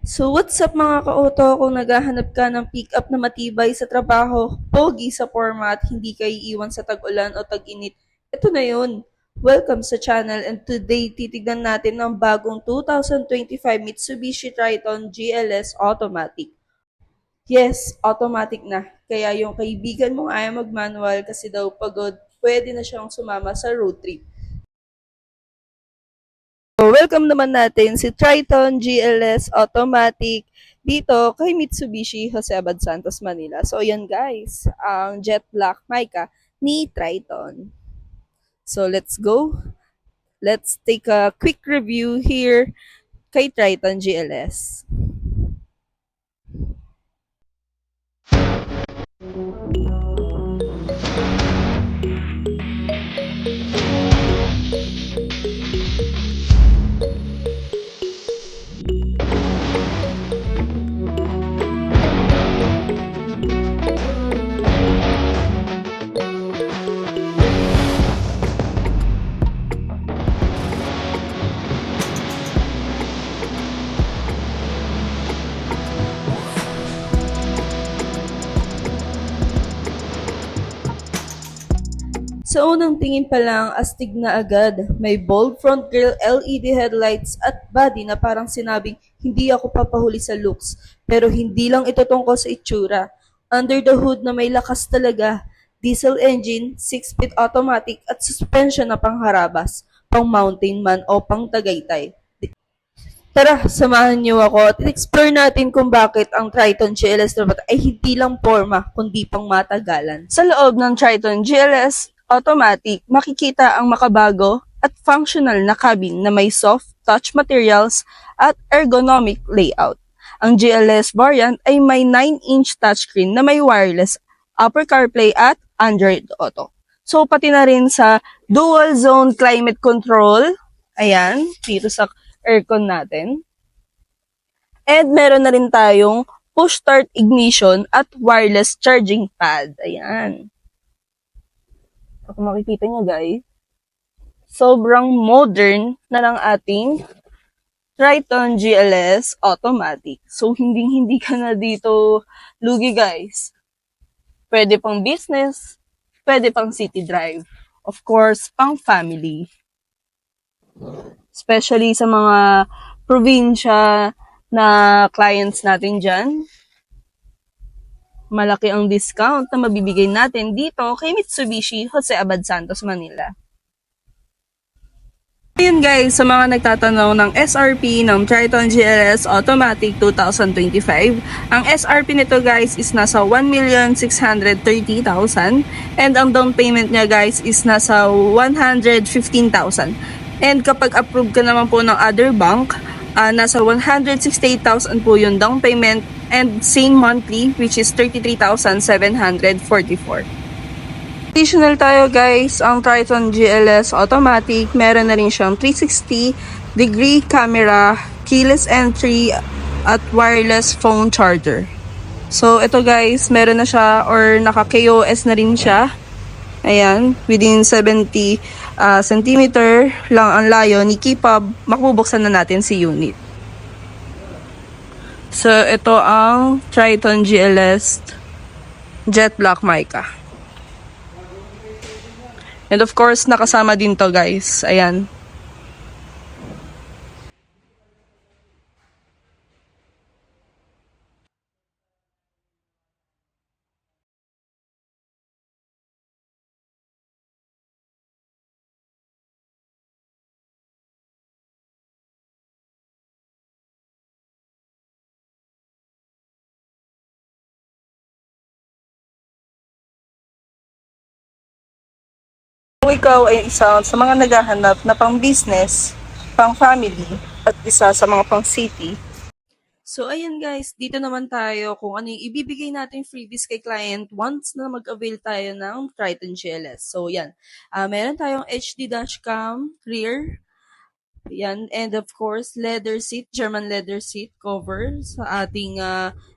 So what's up mga ka-auto, kung naghahanap ka ng pick-up na matibay sa trabaho, pogi sa format, hindi ka iiwan sa tag-ulan o tag-init, ito na yun. Welcome sa channel, and today titignan natin ang bagong 2025 Mitsubishi Triton GLS Automatic. Yes, automatic na. Kaya yung kaibigan mong ayaw mag-manual kasi daw pagod, pwede na siyang sumama sa road trip. So, welcome naman natin si Triton GLS Automatic dito kay Mitsubishi Jose Abad Santos, Manila. So, yan guys, ang jet black mica ni Triton. So, let's go. Let's take a quick review here kay Triton GLS. Sa unang tingin pa lang, astig na agad. May bold front grille, LED headlights at body na parang sinabing, hindi ako papahuli sa looks. Pero hindi lang ito tungkol sa itsura. Under the hood na may lakas talaga. Diesel engine, 6-speed automatic at suspension na pangharabas, pang mountain man o pang tagaytay. Tara, samahan niyo ako at explore natin kung bakit ang Triton GLS dapat ay hindi lang forma, kundi pang matagalan. Sa loob ng Triton GLS Automatic, makikita ang makabago at functional na cabin na may soft touch materials at ergonomic layout. Ang GLS variant ay may 9-inch touchscreen na may wireless Apple CarPlay at Android Auto. So, pati na rin sa dual zone climate control, ayan, dito sa aircon natin. And meron na rin tayong push start ignition at wireless charging pad. Ayan. Kung makikita nyo guys, sobrang modern na ng ating Triton GLS Automatic. So, hindi ka na dito lugi guys. Pwede pang business, pwede pang city drive. Of course, pang family. Especially sa mga probinsya na clients natin dyan. Malaki ang discount na mabibigay natin dito kay Mitsubishi Jose Abad Santos, Manila. Ayun guys, sa mga nagtatanong ng SRP ng Triton GLS Automatic 2025, ang SRP nito guys is nasa 1,630,000 and ang down payment niya guys is nasa 115,000. And kapag approve ka naman po ng other bank, nasa 168,000 po yung down payment and same monthly which is 33,744. Additional tayo guys, ang Triton GLS Automatic, meron na rin siyang 360-degree camera, keyless entry, at wireless phone charger. So ito guys, meron na siya or naka-KOS na rin siya. Ayan, within 70 centimeter lang ang layo ni Kipab, makubuksan na natin si unit. So ito ang Triton GLS Jet Black Mica. And of course, nakasama din to guys. Ayan. Kung ikaw ay isa sa mga naghahanap na pang business, pang family, at isa sa mga pang city. So, ayan guys, dito naman tayo kung ano yung ibibigay natin freebies kay client once na mag-avail tayo ng Triton GLS. So, yan. Meron tayong HD dashcam, rear, yan, and of course, leather seat, German leather seat cover sa ating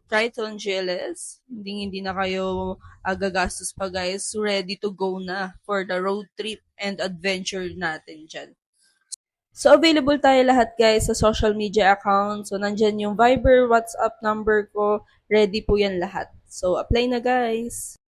Triton GLS. Hindi na kayo gagastos pa guys. Ready to go na for the road trip and adventure natin dyan. So, available tayo lahat guys sa social media account. So, nandyan yung Viber, WhatsApp number ko. Ready po yan lahat. So, apply na guys.